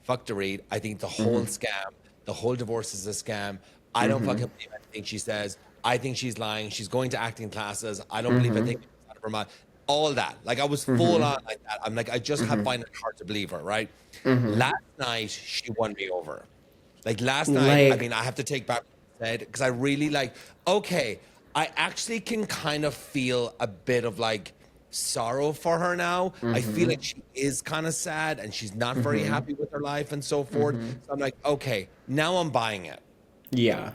fuck Dorit. I think the whole scam, the whole divorce is a scam. I don't fucking believe anything she says. I think she's lying. She's going to acting classes. I don't believe a thing out of her mouth. All that. Like, I was full on like that. I'm like, I just find it hard to believe her, right? Last night, she won me over. Like, last night, I mean, I have to take back what I said, because I really like, okay, I actually can kind of feel a bit of like sorrow for her now. I feel like she is kind of sad and she's not very happy with her life and so forth. So I'm like, okay, now I'm buying it. Yeah.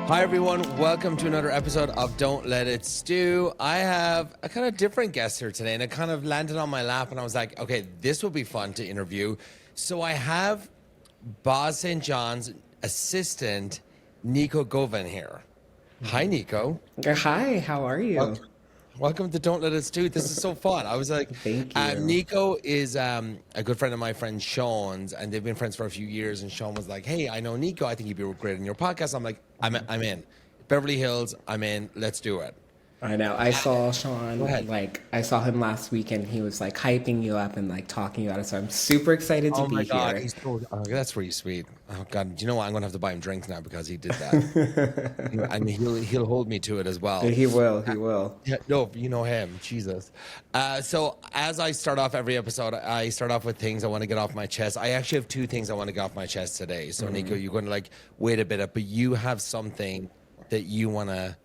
Hi everyone, welcome to another episode of Don't Let It Stu. I have a kind of different guest here today, and it kind of landed on my lap, and I was like, okay, this will be fun to interview. So I have Boz St. John's assistant, Nico Govan, here. Hi, Nico. Hi, how are you? Welcome to Don't Let It Stu. This is so fun. I was like, Thank you. Nico is a good friend of my friend Sean's, and they've been friends for a few years. And Sean was like, hey, I know Nico. I think he'd be great on your podcast. I'm like, I'm in. Beverly Hills, I'm in. Let's do it. I know. I saw Sean, Go ahead. like, I saw him last week and he was like hyping you up and like talking about it. So I'm super excited to Oh be my God, here. he's so, that's really sweet. Oh God, do you know what? I'm gonna have to buy him drinks now because he did that. I mean, he'll hold me to it as well. He will. Yeah, no, you know him, Jesus. So as I start off every episode, I start off with things I want to get off my chest. I actually have two things I want to get off my chest today. So Nico, you're going to like wait a bit up, but you have something that you wanna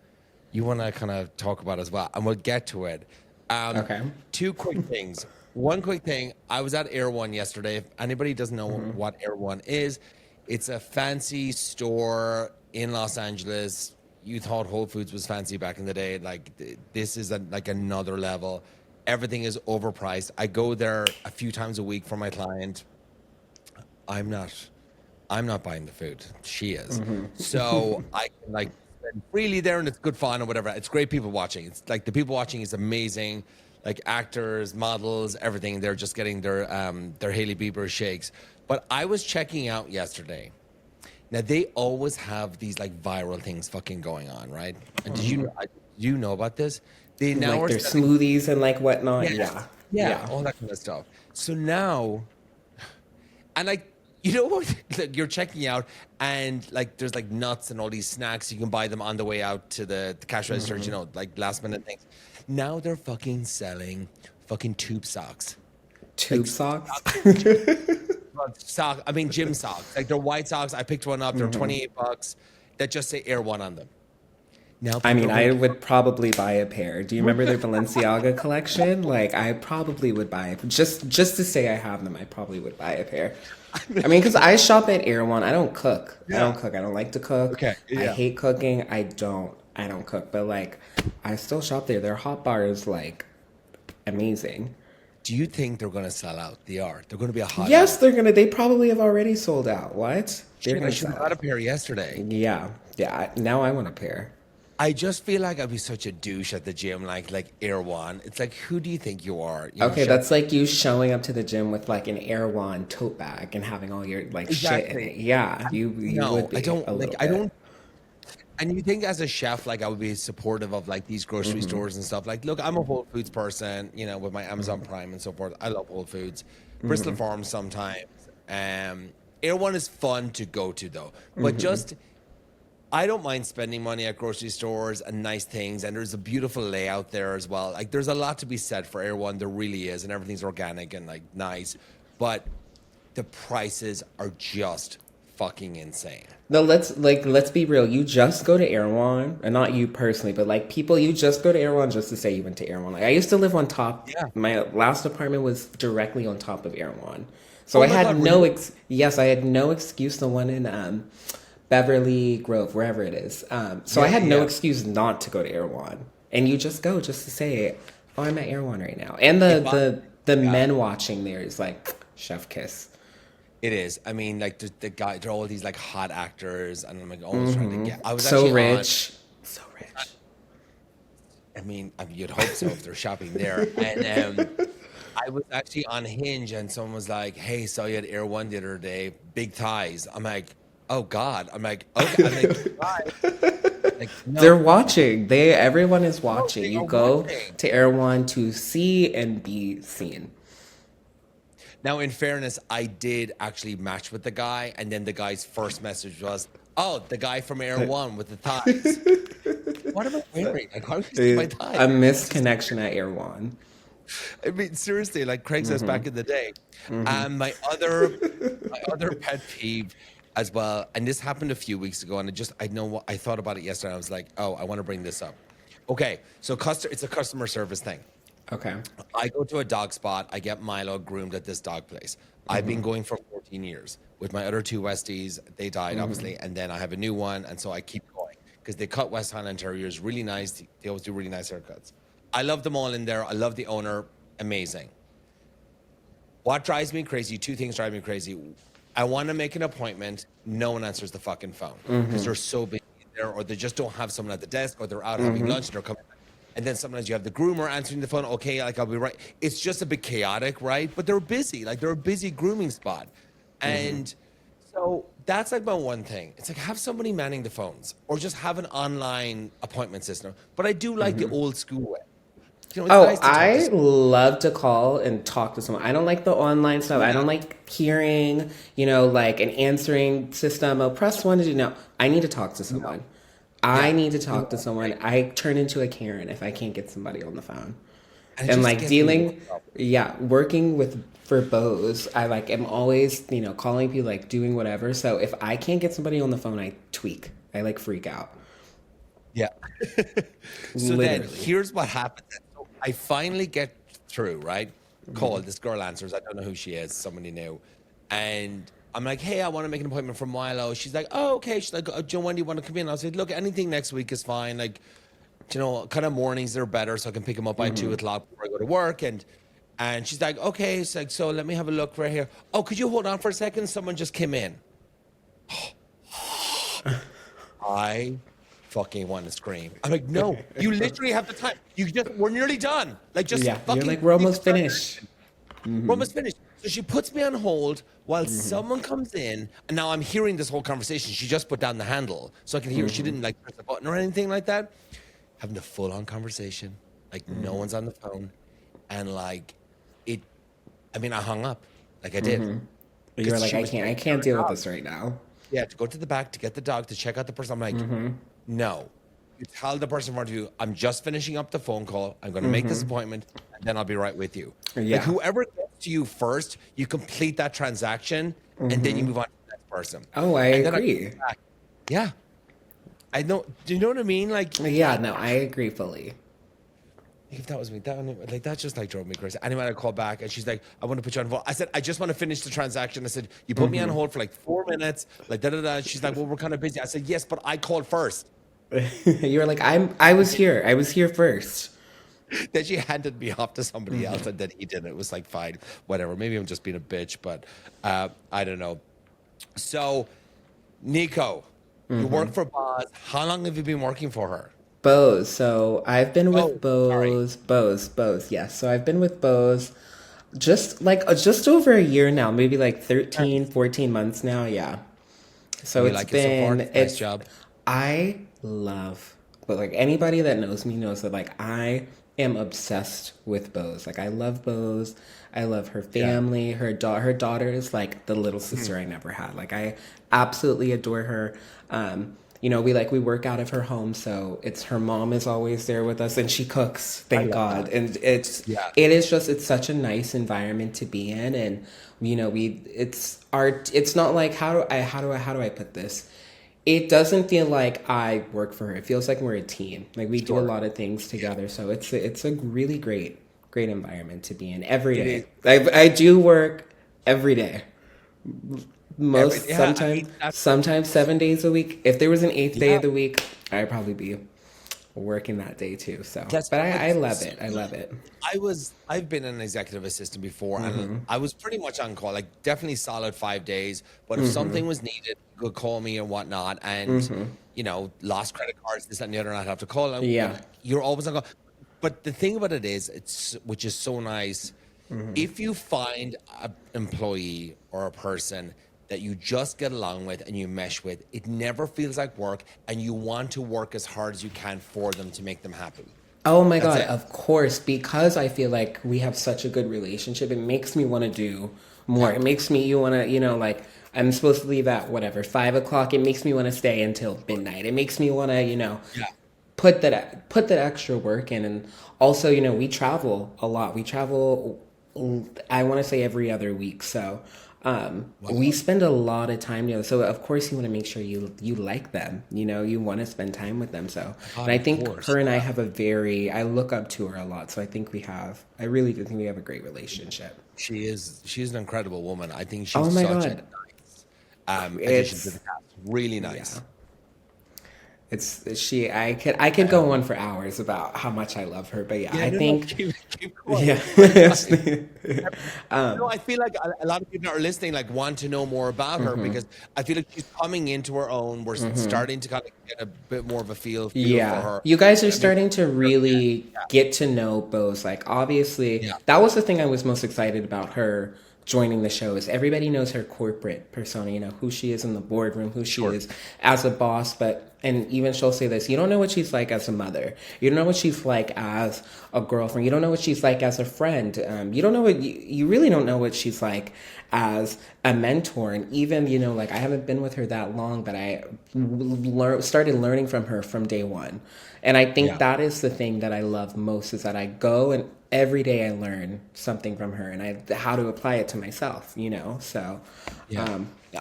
kind of talk about as well, and we'll get to it. Okay. Two quick things. One quick thing, I was at Erewhon yesterday. If anybody doesn't know what Erewhon is, it's a fancy store in Los Angeles. You thought Whole Foods was fancy back in the day. Like, this is like another level. Everything is overpriced. I go there a few times a week for my client. I'm not buying the food. She is. So I can like spend freely there, and it's good fun or whatever. It's great people watching. It's like the people watching is amazing. Like actors, models, everything. They're just getting their Hailey Bieber shakes. But I was checking out yesterday. Now they always have these like viral things fucking going on, right? And did you know about this? They now Like are their selling- smoothies and like whatnot. yeah, all that kind of stuff. So now, and like, you know what? Like, you're checking out, and like there's like nuts and all these snacks. You can buy them on the way out to the cash registers, you know, like last minute things. Now they're fucking selling fucking tube socks. Tube socks? I mean gym socks. Like they're white socks. I picked one up. They're $28 that just say Erewhon on them. Now I mean, people I would probably buy a pair. Do you remember their Balenciaga collection? Like, I probably would buy it. Just to say I have them, I probably would buy a pair. I mean, because I shop at Erewhon. I don't cook. I don't like to cook. Okay, yeah. I hate cooking. I don't cook. But, like, I still shop there. Their hot bar is, like, amazing. Do you think they're gonna sell out? They are. They're gonna be a hot. Yes, they're going to. They probably have already sold out. What? They're I gonna should have sell got a out. pair yesterday. Yeah. Now I want a pair. I just feel like I'd be such a douche at the gym, like Erewhon. It's like, who do you think you are? You know, Okay, that's like you showing up to the gym with like an Erewhon tote bag and having all your like shit in it. Yeah, you no, would be I don't a like. little I bit. don't. And you think as a chef, like I would be supportive of like these grocery stores and stuff. Like, look, I'm a Whole Foods person, you know, with my Amazon Prime and so forth. I love Whole Foods, Bristol Farms sometimes. Erewhon is fun to go to though, but just. I don't mind spending money at grocery stores and nice things, and there's a beautiful layout there as well. Like, there's a lot to be said for Erewhon. There really is, and everything's organic and like nice, but the prices are just fucking insane. No, let's be real. You just go to Erewhon, and not you personally, but like people, you just go to Erewhon just to say you went to Erewhon. Like I used to live on top. Yeah. My last apartment was directly on top of Erewhon, so Oh I my had God, no really? I had no excuse. The one in Beverly Grove, wherever it is. So I had no excuse not to go to Erewhon. And you just go just to say, oh, I'm at Erewhon right now. And the men watching there is like chef kiss. It is. I mean, like the guy, they're all these like hot actors, and I'm like always trying to get. I was So actually rich. So rich. I mean, you'd hope so if they're shopping there. And I was actually on Hinge, and someone was like, "Hey, saw you at Erewhon the other day. Big thighs." I'm like, oh God. I'm like, okay. I'm like, why? Like, no. They're watching. Everyone is watching. They You are go watching. to Erewhon to see and be seen. Now, in fairness, I did actually match with the guy, and then the guy's first message was, "Oh, the guy from Erewhon with the thighs." What am I wearing? Like, how do you see my thighs? A misconnection at Erewhon. I mean, seriously, like Craig says back in the day. And my other pet peeve as well, and this happened a few weeks ago, and I thought about it yesterday. I was like, oh, I want to bring this up. Okay, so it's a customer service thing. Okay. I go to a dog spot. I get Milo groomed at this dog place. I've been going for 14 years. With my other two Westies, they died, obviously, and then I have a new one, and so I keep going because they cut West Highland Terriers really nice. They always do really nice haircuts. I love them all in there. I love the owner. Amazing. What drives me crazy, two things drive me crazy. I want to make an appointment. No one answers the fucking phone because they're so busy there, or they just don't have someone at the desk, or they're out having lunch and they're coming back. And then sometimes you have the groomer answering the phone. Okay, like I'll be right. It's just a bit chaotic, right? But they're busy. Like they're a busy grooming spot. And so that's like my one thing. It's like have somebody manning the phones or just have an online appointment system. But I do like the old school way. You know, it's nice to love to call and talk to someone. I don't like the online stuff. I don't like hearing, like an answering system. Oh, press one to do. No, I need to talk to someone. I need to talk to someone. I turn into a Karen if I can't get somebody on the phone. And like working for Bose, I am always, calling people, doing whatever. So if I can't get somebody on the phone, I tweak. I freak out. Yeah. So then here's what happens. So I finally get through, right? Call, this girl answers. I don't know who she is, somebody new. And I'm like, hey, I want to make an appointment for Milo. She's like, oh, okay. She's like, Joe, when do you want to come in? I said, look, anything next week is fine. Like, kind of mornings are better, so I can pick him up by 2 o'clock before I go to work. And she's like, okay. It's like, so let me have a look right here. Oh, could you hold on for a second? Someone just came in. I fucking want to scream. I'm like, no, you literally have the time. We're nearly done. Like, just fucking. You're like, we're almost finished. We're almost finished. So she puts me on hold while someone comes in, and now I'm hearing this whole conversation. She just put down the handle, so I can hear. She didn't press the button or anything like that. Having a full-on conversation, no one's on the phone, and I hung up, I did. You're like, I can't deal with this right now. Yeah, to go to the back to get the dog to check out the person. I'm like, no. You tell the person in front of you, I'm just finishing up the phone call. I'm going to make this appointment, and then I'll be right with you. Yeah. Like, whoever gets to you first, you complete that transaction, and then you move on to the next person. Oh, I agree. Yeah. I know. Do you know what I mean? Yeah, no, I agree fully. If that was me, that just drove me crazy. Anyway, I called back, and she's like, I want to put you on hold. I said, I just want to finish the transaction. I said, you put me on hold for 4 minutes, da-da-da. She's like, well, we're kind of busy. I said, yes, but I called first. You were like, I was here. I was here first. Then she handed me off to somebody else, and then he didn't. It was fine, whatever. Maybe I'm just being a bitch, but I don't know. So, Nico, you work for Boz. How long have you been working for her? Bose. So I've been with Bose. Yes. So I've been with Bose just over a year now, maybe 13, 14 months now. Yeah. So it's been, nice job. I love, but anybody that knows me knows that I am obsessed with Bose. I love Bose. I love her family. Her daughter is the little sister I never had. I absolutely adore her. We work out of her home, so it's her mom is always there with us, and she cooks. Thank God, and it's such a nice environment to be in, and it's not how do I put this? It doesn't feel like I work for her. It feels like we're a team. We do a lot of things together, so it's a really great environment to be in every day. I do work every day. Sometimes 7 days a week. If there was an 8th day of the week, I'd probably be working that day too. So, I love it. I love it. I've been an executive assistant before, and I was pretty much on call, definitely solid 5 days. But if something was needed, you could call me and whatnot, and lost credit cards, this and the other, and I'd have to call them. Yeah, you're always on call. But the thing about it is, which is so nice, if you find an employee or a person that you just get along with and you mesh with. It never feels like work, and you want to work as hard as you can for them to make them happy. Oh my God, of course, because I feel like we have such a good relationship, it makes me want to do more. It makes me, you want to, you know, like, I'm supposed to leave at whatever, 5 o'clock. It makes me want to stay until midnight. It makes me want to, you know, put that extra work in. And also, you know, we travel a lot. We travel, I want to say every other week. So we spend a lot of time together. So of course you want to make sure you like them, you know, you want to spend time with them. So, and I think her and I have I look up to her a lot. So I really do think we have a great relationship. She's an incredible woman. I think she's such a nice addition to the cast. Really nice. Yeah. I could go on for hours about how much I love her, but I think keep going. Yeah. I feel like a lot of people that are listening like want to know more about her, because I feel like she's coming into her own. We're starting to kind of get a bit more of a feel for her. You guys are starting to really get to know Boz. Like, obviously, that was the thing I was most excited about her joining the show, is everybody knows her corporate persona, you know, who she is in the boardroom, who she is as a boss, and even she'll say this, you don't know what she's like as a mother. You don't know what she's like as a girlfriend. You don't know what she's like as a friend. You don't know you really don't know what she's like as a mentor. And even, you know, like, I haven't been with her that long, but I started learning from her from day one. And I think that is the thing that I love most, is that I go and every day I learn something from her, and how to apply it to myself, you know? So, I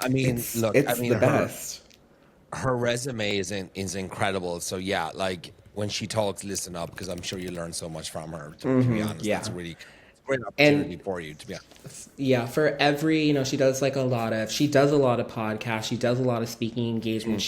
mean, it's the best. Her resume is incredible. So like when she talks, listen up, because I'm sure you learn so much from her, to be honest. That's really great opportunity for you, to be honest. Yeah, for every, you know, she does a lot of podcasts, she does a lot of speaking engagement.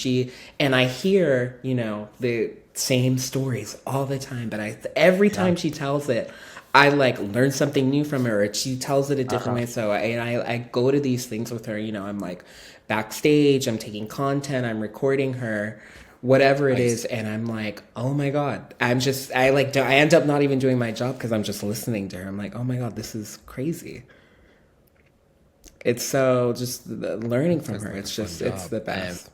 And I hear, you know, the same stories all the time, but every time she tells it, I like learn something new from her, or she tells it a different way. So I go to these things with her, you know, I'm like backstage, I'm taking content, I'm recording her, whatever it is, and I'm like, oh my God, I end up not even doing my job because I'm just listening to her. I'm like, oh my God, this is crazy. It's so just learning from her. It's the best.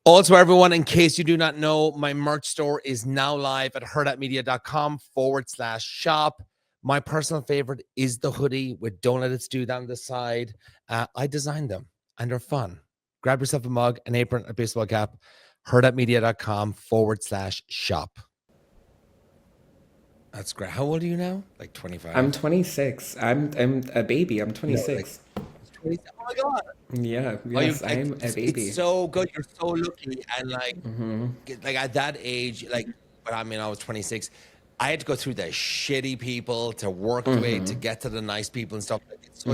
Also, everyone, in case you do not know, my merch store is now live at hurrdatmedia.com/shop. My personal favorite is the hoodie with Don't Let It Stu down the side. I designed them, and they're fun. Grab yourself a mug, an apron, a baseball cap. hurrdatmedia.com/shop. That's great. How old are you now? Like 25? I'm 26. I'm a baby. I'm 26. Oh my God. Yeah, yes, I'm a baby. It's so good. You're so lucky. And like at that age, like, but I mean, I was 26. I had to go through the shitty people to work the way to get to the nice people and stuff. It's so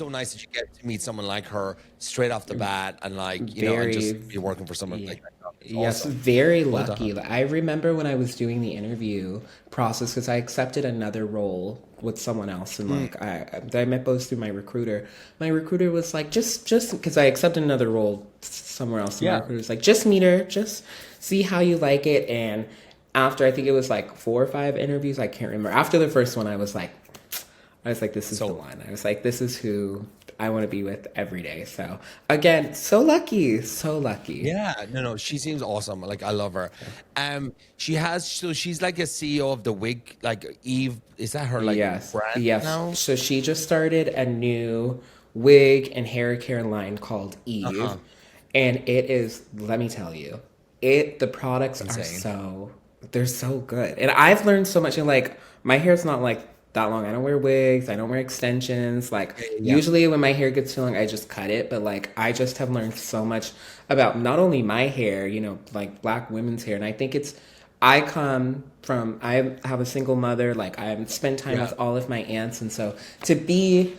nice that you get to meet someone like her straight off the bat, and like, you know, and just be working for someone like that. Yes, awesome. Very lucky. I remember when I was doing the interview process, because I accepted another role with someone else, and like I met Boz through my recruiter. My recruiter was like, just because I accepted another role somewhere else. My recruiter was like, just meet her, just see how you like it. And after, I think it was like 4 or 5 interviews, I can't remember. After the first one, I was like, this is the one. I was like, this is who I want to be with every day. So again, so lucky. Yeah, no, she seems awesome. Like, I love her. She's like a CEO of the wig, like Eve. Is that her like brand now? So she just started a new wig and hair care line called Eve, and it is. Let me tell you, the products are they're so good, and I've learned so much. And like, my hair's not like that long. I don't wear wigs. I don't wear extensions. Like, usually when my hair gets too long, I just cut it. But like, I just have learned so much about not only my hair, you know, like Black women's hair. And I think I have a single mother. Like, I spend time with all of my aunts. And so to be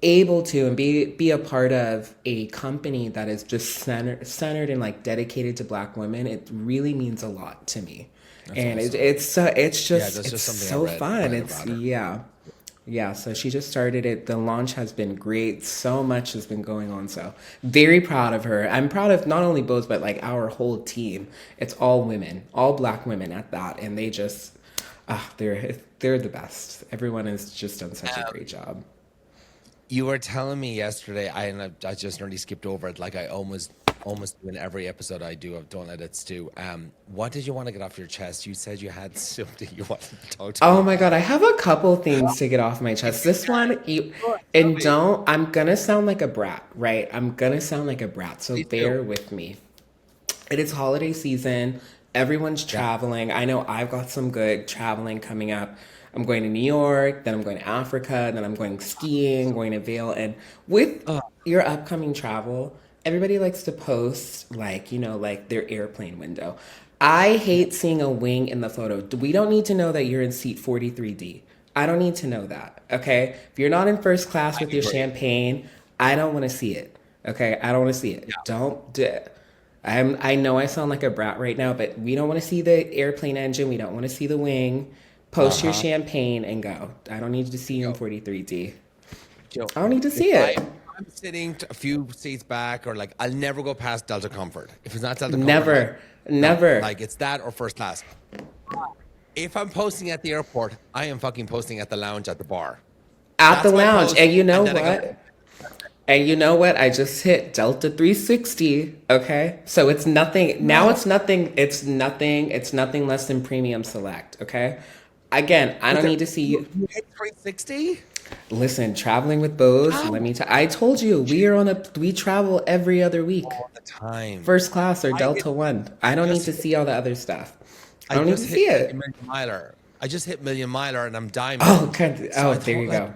able to and be a part of a company that is just centered and like dedicated to Black women, it really means a lot to me. That's and awesome. It's so fun. So she just started it. The launch has been great. So much has been going on. So very proud of her. I'm proud of not only Boz, but like our whole team. It's all women, all Black women at that, and they just they're the best. Everyone has just done such a great job. You were telling me yesterday, I just nearly skipped over it, like I almost do in every episode I do of Don't Let It Stu. What did you want to get off your chest? You said you had something you wanted to talk to me Oh about. my God, I have a couple things to get off my chest. This one, and I'm gonna sound like a brat, right? I'm gonna sound like a brat, so Please do. bear with me. It is holiday season. Everyone's traveling. I know I've got some good traveling coming up. I'm going to New York, then I'm going to Africa, then I'm going skiing, going to Vail. And with your upcoming travel, everybody likes to post, like, like their airplane window. I hate seeing a wing in the photo. We don't need to know that you're in seat 43D. I don't need to know that, okay? If you're not in first class with your champagne, I don't want to see it, okay? I don't want to see it. Yeah. Don't do it. I know I sound like a brat right now, but we don't want to see the airplane engine. We don't want to see the wing. Post your champagne and go. I don't need to see you in 43D. I don't need to see it. I'm sitting a few seats back, or like I'll never go past Delta Comfort. If it's not Delta Comfort, Never. no, like it's that or first class. If I'm posting at the airport, I am fucking posting at the lounge at the bar. At the lounge. And you know what? And you know what? I just hit Delta 360. Okay. So it's nothing. Now it's nothing. It's nothing. It's nothing less than premium select. Okay. Again, I don't need to see you. You hit 360? Listen, traveling with Bose, let me tell I told you, we travel every other week. All the time. First class or Delta One. I don't need to see all the other stuff. I don't need to see it. I just hit Million Miler and I'm dying. Oh, there you go.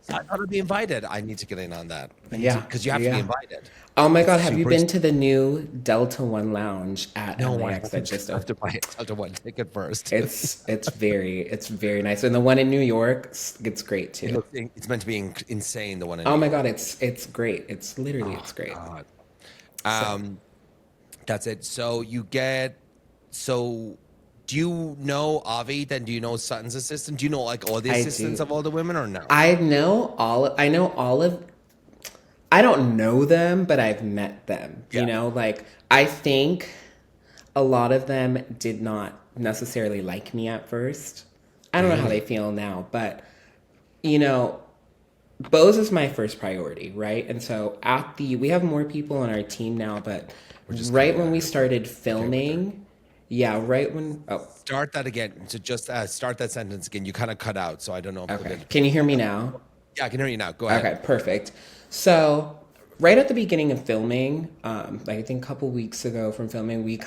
I thought I'd be invited. I need to get in on that. Yeah. Because you have to be invited. Oh my God, have you been to the new Delta One lounge at LAX that just opened? I have to buy a Delta One ticket first. It's very nice. And the one in New York, it's great too. It's meant to be insane, the one in New York. My God, it's great. It's literally, it's great. God. That's it. So do you know Avi? Then do you know Sutton's assistant? Do you know like all the assistants of all the women or no? I know all of. I don't know them, but I've met them. Yeah. You know, like I think a lot of them did not necessarily like me at first. I don't know how they feel now, but Bose is my first priority, right? And so we have more people on our team now, but right when we started filming. Yeah, right when... Oh. Start that again. So just start that sentence again. You kind of cut out, so I don't know. Okay. Can you hear me now? Yeah, I can hear you now. Go ahead. Okay, perfect. So right at the beginning of filming, like I think a couple weeks ago from filming, we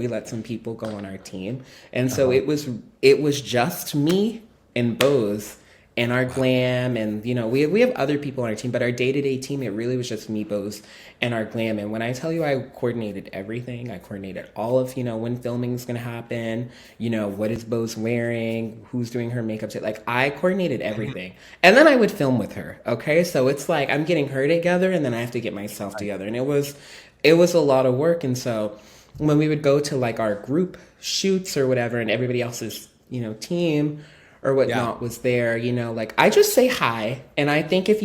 let some people go on our team. And so it was just me and Bose and our Glam, and we have other people on our team, but our day-to-day team, it really was just me, Bose, and our Glam. And when I tell you I coordinated everything, I coordinated all of when filming is going to happen, what is Bose wearing, who's doing her makeup, like I coordinated everything. And then I would film with her. Okay, so it's like I'm getting her together and then I have to get myself together, and it was a lot of work. And so when we would go to like our group shoots or whatever, and everybody else's team or whatnot was there, like I just say hi. And I think if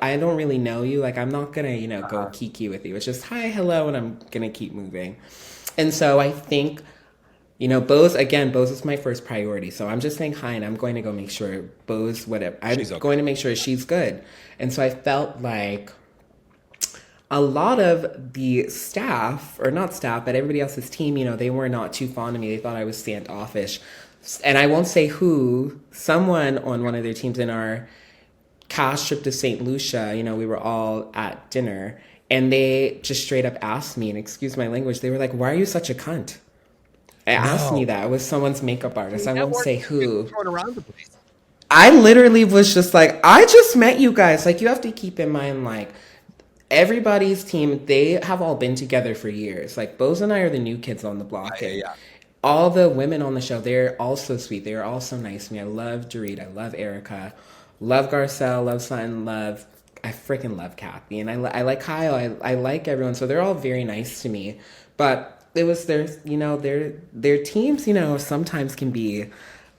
I don't really know you, like I'm not gonna, go kiki with you. It's just hi, hello, and I'm gonna keep moving. And so I think, Bose is my first priority. So I'm just saying hi, and I'm going to go make sure Bose, whatever, I'm going to make sure she's good. And so I felt like a lot of the staff, or not staff, but everybody else's team, they were not too fond of me. They thought I was standoffish. And I won't say who, someone on one of their teams in our cast trip to St. Lucia, we were all at dinner, and they just straight up asked me, and excuse my language, they were like, why are you such a cunt? They asked me that. It was someone's makeup artist. I won't say who. I literally was just like, I just met you guys. Like, you have to keep in mind, like, everybody's team, they have all been together for years. Like, Bose and I are the new kids on the block. Yeah. All the women on the show, they're all so sweet. They're all so nice to me. I love Dorit. I love Erica. Love Garcelle. Love Sutton. I freaking love Kathy. And I like Kyle. I like everyone. So they're all very nice to me. But it was their teams, sometimes can be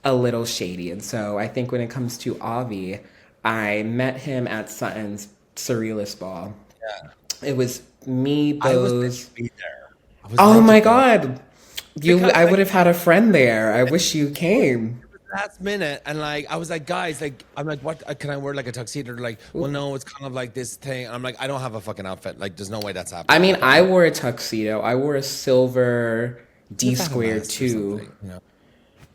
a little shady. And so I think when it comes to Avi, I met him at Sutton's Surrealist ball. Yeah. It was me, Bose. I was meant to be there. Oh my God. I would have had a friend there. I wish you came. last minute, and like I was like, guys, like I'm like, what can I wear like a tuxedo? They're like, well, no, it's kind of like this thing. I'm like, I don't have a fucking outfit. Like, there's no way that's happening. I mean, I wore a tuxedo. I wore a silver D squared 2. You know?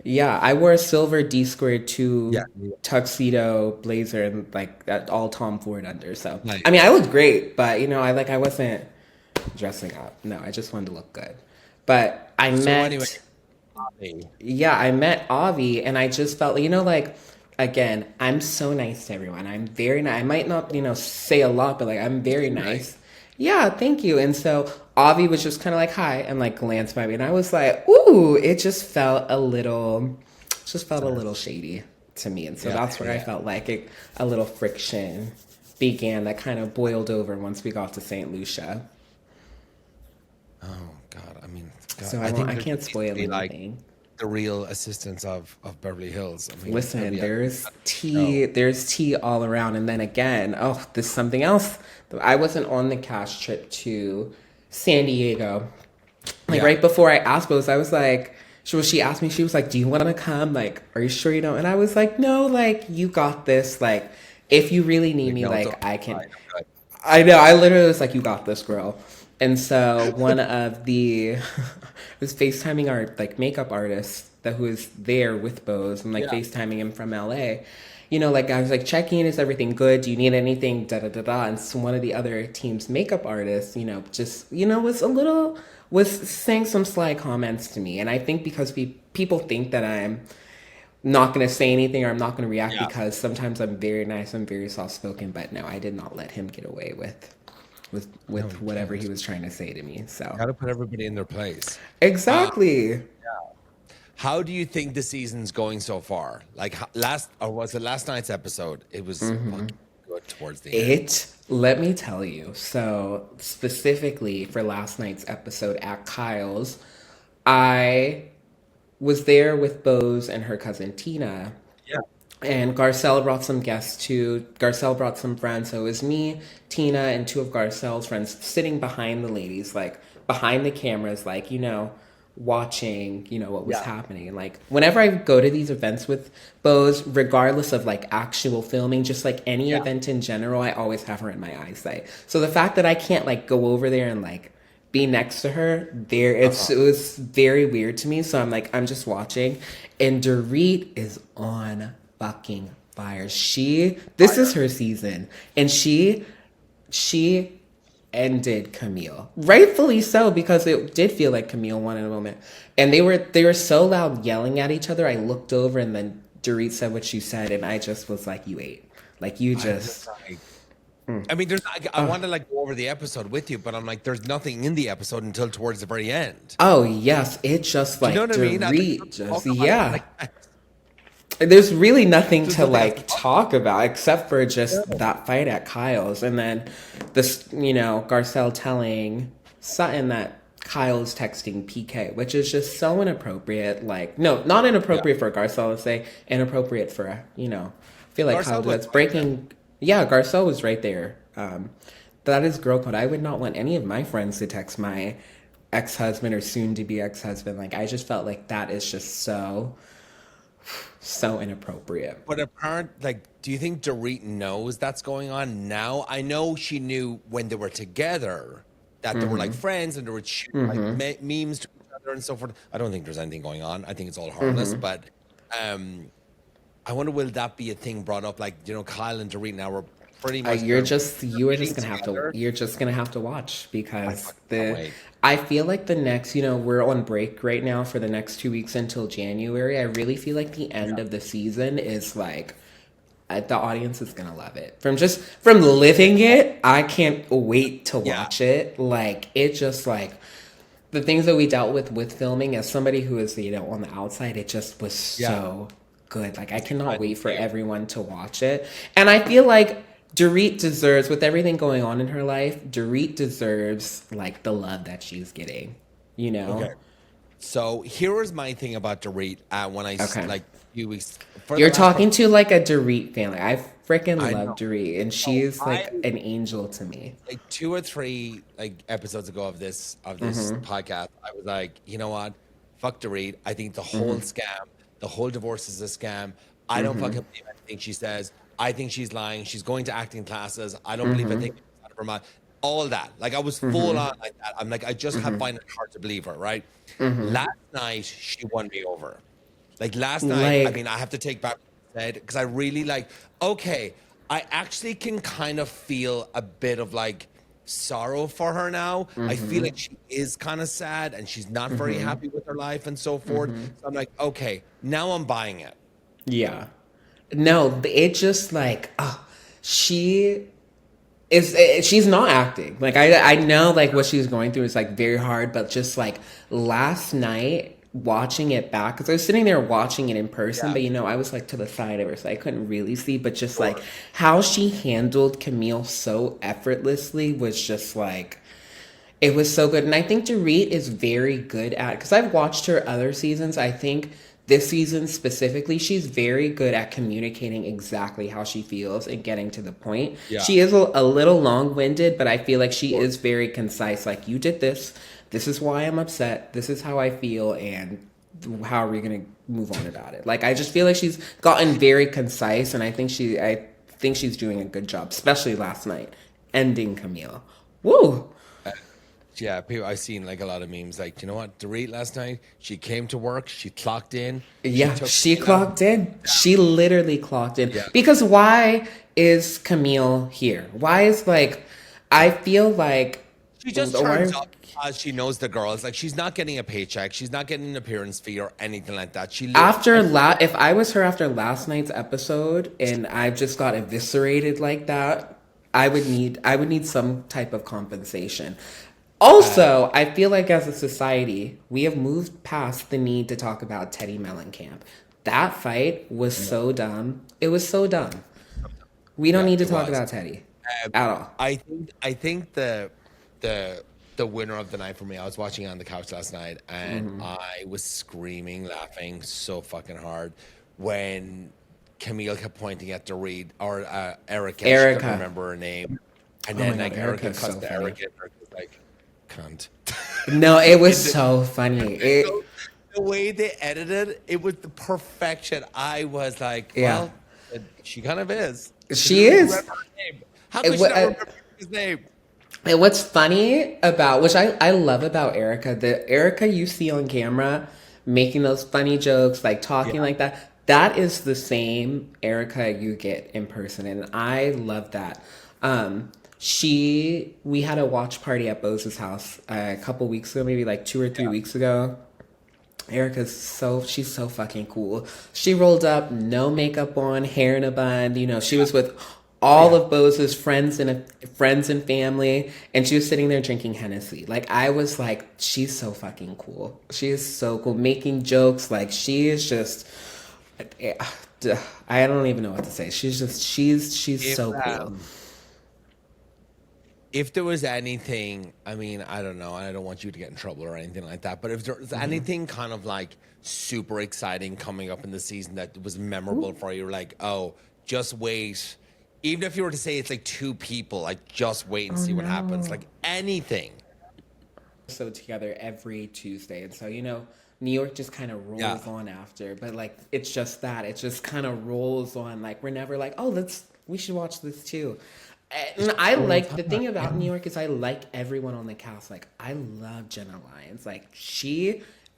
Yeah, I wore a silver D squared 2 Yeah. tuxedo blazer and like that all Tom Ford under. So Nice. I mean, I looked great, but you know, I wasn't dressing up. No, I just wanted to look good. But I met I met Avi, and I just felt, you know, like, again, I'm so nice to everyone. I'm very nice. I might not, you know, say a lot, but like, I'm very nice. Yeah, thank you. And so Avi was just kind of like, hi, and like glanced by me, and I was like, ooh, it just felt a little shady to me. And so that's where I felt like a little friction began that kind of boiled over once we got to St. Lucia. Oh God, I mean, God, So I can't spoil anything. Like the real assistants of Beverly Hills. I mean, listen, there's tea all around. And then again, this is something else. I wasn't on the cash trip to San Diego. Like right before I asked Bose, I was like, she asked me, she was like, do you want to come? Like, are you sure you don't? And I was like, no, like, you got this. Like, if you really need me, like, I can. I know, I literally was like, you got this, girl. And so one of the was FaceTiming our like makeup artist who was there with Bose, and like FaceTiming him from LA. You know, like I was like checking, is everything good? Do you need anything? Da da da da. And so one of the other team's makeup artists, you know, just was saying some sly comments to me, and I think because people think that I'm not going to say anything or I'm not going to react because sometimes I'm very nice, I'm very soft spoken, but no, I did not let him get away with whatever he was trying to say to me. So got to put everybody in their place. Exactly. How do you think the season's going so far? Like last night's episode? It was fucking good towards the end. Let me tell you. So specifically for last night's episode at Kyle's, I was there with Bose and her cousin Tina. Yeah. And Garcelle brought some guests too. Garcelle brought some friends. So it was me, Tina, and 2 of Garcelle's friends sitting behind the ladies, like behind the cameras, like, you know, watching, you know, what was happening. And like whenever I go to these events with Bose, regardless of like actual filming, just like any event in general, I always have her in my eyesight. So the fact that I can't like go over there and like be next to her there, it was very weird to me. So I'm just watching, and Dorit is on fucking fire. This is her season, and she ended Camille, rightfully so, because it did feel like Camille won in a moment, and they were so loud yelling at each other. I looked over, and then Dorit said what she said, and I just was like, you ate, like you just. I mean, I want to like go over the episode with you, but I'm like, there's nothing in the episode until towards the very end. Oh yes, it just like, you know what Dorit, I mean? There's really nothing to like talk about except for just that fight at Kyle's, and then this, you know, Garcelle telling Sutton that Kyle's texting PK, which is just so inappropriate. Like, no, not inappropriate for Garcelle to say, inappropriate for, you know, I feel like Kyle that's breaking. Yeah, Garcelle was right there. That is girl code. I would not want any of my friends to text my ex-husband or soon-to-be ex-husband. Like, I just felt like that is just so inappropriate. But do you think Dorit knows that's going on now? I know she knew when they were together that they were like friends and they were shooting like memes to each other and so forth. I don't think there's anything going on. I think it's all harmless. But I wonder, will that be a thing brought up? Like, you know, Kyle and Dorit now were pretty much. You're just gonna have to watch, because I feel like the next, you know, we're on break right now for the next 2 weeks until January. I really feel like the end of the season is like, the audience is gonna love it. From living it, I can't wait to watch it. Like, it just like the things that we dealt with filming, as somebody who is, you know, on the outside, it just was so good. Like, I cannot wait for everyone to watch it. And I feel like Dorit deserves, with everything going on in her life, Dorit deserves like the love that she's getting, you know? Okay. So here was my thing about Dorit when I like a few weeks. You're talking to like a Dorit fan. Like, I freaking love Dorit, and she's like an angel to me. Like 2 or 3 like episodes ago of this podcast, I was like, you know what? Fuck Dorit. I think the whole scam, the whole divorce is a scam. I don't fucking believe anything she says. I think she's lying. She's going to acting classes. I don't believe a thing out of her mouth. All that. Like, I was full on like that. I'm like, I just find it hard to believe her, right? Last night, she won me over. Like, last night, I mean, I have to take back what I said, because I really like, okay, I actually can kind of feel a bit of like sorrow for her now. I feel like she is kind of sad and she's not very happy with her life and so forth. So I'm like, okay, now I'm buying it. Yeah. No, it just like, she's not acting. Like, I know like what she's going through is like very hard, but just like last night watching it back, because I was sitting there watching it in person, but you know, I was like to the side of her, so I couldn't really see, but just like how she handled Camille so effortlessly was just like, it was so good. And I think Dorit is very good at, because I've watched her other seasons, I think this season specifically, she's very good at communicating exactly how she feels and getting to the point. Yeah. She is a little long-winded, but I feel like she is very concise. Like, you did this. This is why I'm upset. This is how I feel. And how are we going to move on about it? Like, I just feel like she's gotten very concise. And I think she's doing a good job, especially last night, ending Camille. Woo! Yeah, people, I've seen like a lot of memes like, you know what, Dorit last night, she came to work, she clocked in. She clocked in. Yeah. She literally clocked in. Yeah. Because why is Camille here? Why is like, I feel like... She just turns up because she knows the girls. Like, she's not getting a paycheck. She's not getting an appearance fee or anything like that. If I was her after last night's episode and I just got eviscerated like that, I would need some type of compensation. Also, I feel like as a society, we have moved past the need to talk about Teddy Mellencamp. That fight was so dumb. It was so dumb. We don't need to talk about Teddy at all. I think the winner of the night for me, I was watching on the couch last night, and I was screaming, laughing so fucking hard when Camille kept pointing at Dorit or Erica. I can't remember her name. And then like Erica cuts to Erica, and Erica's like, cunt. No, it was so funny. The way they edited it was the perfection. I was like, well, she kind of is. She is. How could she not remember his name? And what's funny about, which I love about Erica, the Erica you see on camera making those funny jokes, like talking like that is the same Erica you get in person, and I love that. We had a watch party at Boza's house a couple weeks ago, maybe like 2 or 3 weeks ago. Erica's she's so fucking cool. She rolled up, no makeup on, hair in a bun. You know, she was with all of Boza's friends and family, and she was sitting there drinking Hennessy. Like, I was like, she's so fucking cool. She is so cool, making jokes. Like, she is just, I don't even know what to say. She's so cool. If there was anything, I mean, I don't know, and I don't want you to get in trouble or anything like that, but if there was anything kind of like super exciting coming up in the season that was memorable for you, like, oh, just wait. Even if you were to say it's like 2 people, like, just wait and see what happens. Like, anything. So together every Tuesday. And so, you know, New York just kind of rolls on after. But, like, it's just that. It just kind of rolls on. Like, we're never like, oh, we should watch this too. And the thing about New York is I like everyone on the cast. Like, I love Jenna Lyons. Like,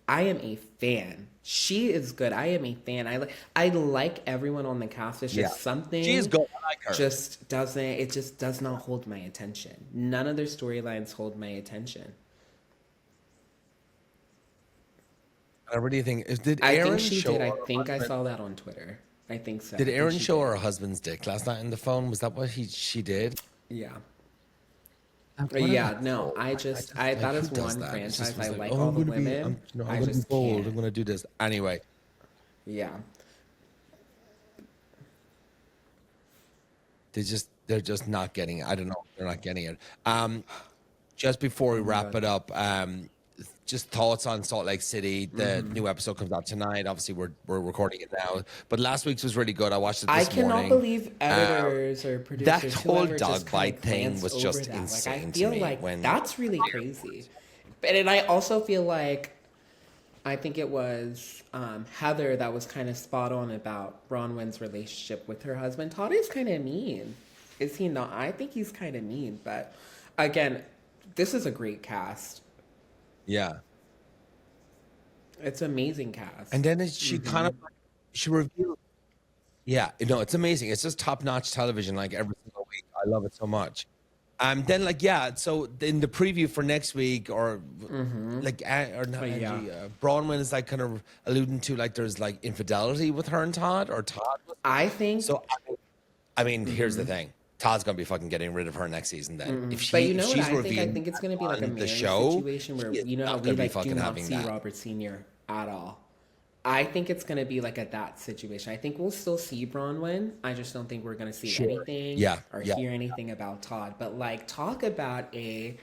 I am a fan. She is good. I am a fan. I like everyone on the cast. It's just something. She is good. I like her. It just does not hold my attention. None of their storylines hold my attention. What do you think? I think she did. I think I saw that on Twitter. I think so. Did Erin show her husband's dick last night on the phone? Was that what she did? Yeah. Yeah, no, that is one franchise I like all the women. I'm going to be bold. I'm going to do this. Anyway. Yeah. They're just not getting it. I don't know. They're not getting it. Just before we wrap it up, just thoughts on Salt Lake City. The new episode comes out tonight. Obviously, we're recording it now. But last week's was really good. I watched it this morning. I cannot believe editors or producers. That whole dog bite thing was just insane to me. Like, that's really crazy. And I also feel like I think it was Heather that was kind of spot on about Bronwyn's relationship with her husband. Todd is kind of mean. Is he not? I think he's kind of mean. But again, this is a great cast. Yeah. It's an amazing cast. And then she kind of, she revealed. Yeah, no, it's amazing. It's just top-notch television, like every single week. I love it so much. Then like, yeah, so in the preview for next week, or like, or not, Bronwyn is like kind of alluding to like there's like infidelity with her and Todd, or Todd. I think So. I mean, here's the thing: Todd's gonna be fucking getting rid of her next season. Then, if she, but you know if what she's I think? I think it's gonna be like a the Mary show situation where you know how we like do not see Robert Sr. at all. I think it's going to be like a that situation. I think we'll still see Bronwyn. I just don't think we're going to see anything or hear anything about Todd. But like, talk about a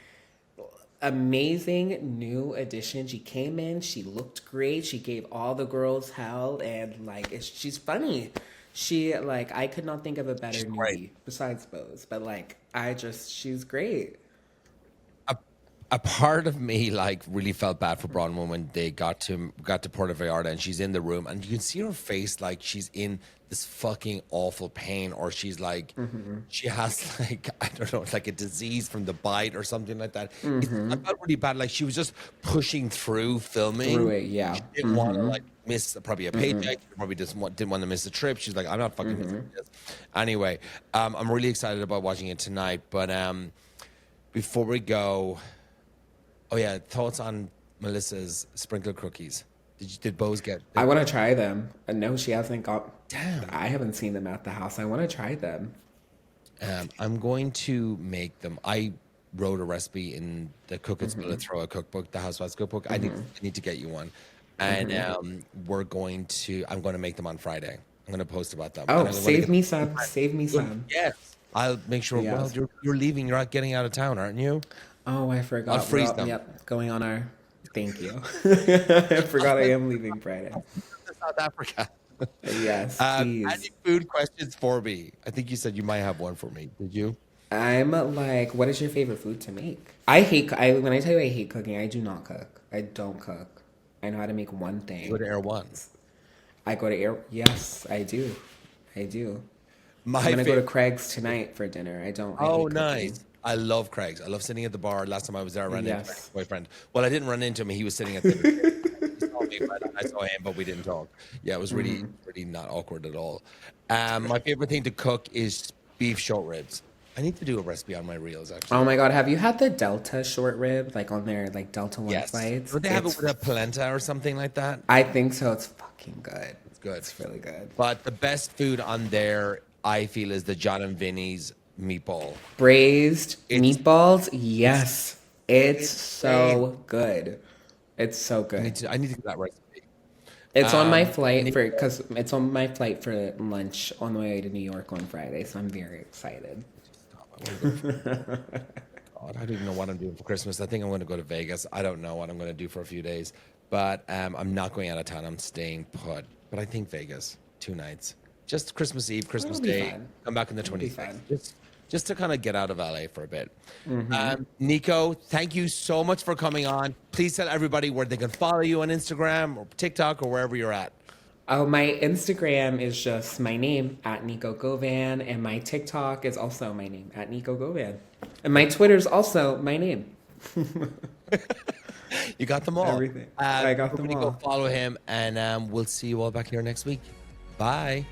amazing new addition. She came in, she looked great. She gave all the girls hell, and like, she's funny. She like, I could not think of a better newbie besides Bose. But like, she's great. A part of me like really felt bad for Bronwyn when they got to Puerto Vallarta, and she's in the room and you can see her face like she's in this fucking awful pain, or she's like she has like, I don't know, like a disease from the bite or something like that. I felt really bad. Like she was just pushing through filming. She didn't want to like miss probably a paycheck. She probably didn't want to miss a trip. She's like, I'm not fucking missing this. Anyway, I'm really excited about watching it tonight. But before we go. Oh yeah, thoughts on Melissa's sprinkle cookies? Did Bose get? I want to try them. No, she hasn't got. Damn, I haven't seen them at the house. I want to try them. I'm going to make them. I wrote a recipe in the Cook and Spill and Throw a cookbook, the Housewives cookbook. I need to get you one, and I'm going to make them on Friday. I'm going to post about them. Oh, save me some. Save me some. Yes, I'll make sure. Yes. Well, you're leaving. You're not getting out of town, aren't you? Oh, I forgot. I'll freeze them. Yep, going on our. Thank you. I forgot I am leaving Friday. South Africa. Yes. Any food questions for me? I think you said you might have one for me. Did you? I'm like, what is your favorite food to make? When I tell you I hate cooking, I do not cook. I don't cook. I know how to make one thing. You go to Erewhon. I go to Yes, I do. I'm gonna go to Craig's tonight for dinner. I hate nice. Cooking. I love Craig's. I love sitting at the bar. Last time I was there, I ran into my boyfriend. Well, I didn't run into him. He was sitting at the he saw me, but I saw him, but we didn't talk. Yeah, it was really not awkward at all. My favorite thing to cook is beef short ribs. I need to do a recipe on my reels, actually. Oh my God, have you had the Delta short rib, like on their like Delta One flights? Would they have it with a polenta or something like that? I think so. It's fucking good. It's good. It's really good. But the best food on there, I feel, is the John and Vinny's meatball. Braised meatballs? Yes. It's so good. It's so good. I need to get that recipe. It's on my flight for lunch on the way to New York on Friday, so I'm very excited. God, I don't even know what I'm doing for Christmas. I think I'm going to go to Vegas. I don't know what I'm going to do for a few days, but I'm not going out of town. I'm staying put. But I think Vegas, 2 nights, just Christmas Eve, Christmas Day. Fun. Come back on the 25th. Just to kind of get out of LA for a bit. Nico, thank you so much for coming on. Please tell everybody where they can follow you on Instagram or TikTok or wherever you're at. Oh, my Instagram is just my name, at Nico Govan, and my TikTok is also my name, at Nico Govan. And my Twitter is also my name. You got them all. Everything. I got them all. Go follow him, and we'll see you all back here next week. Bye.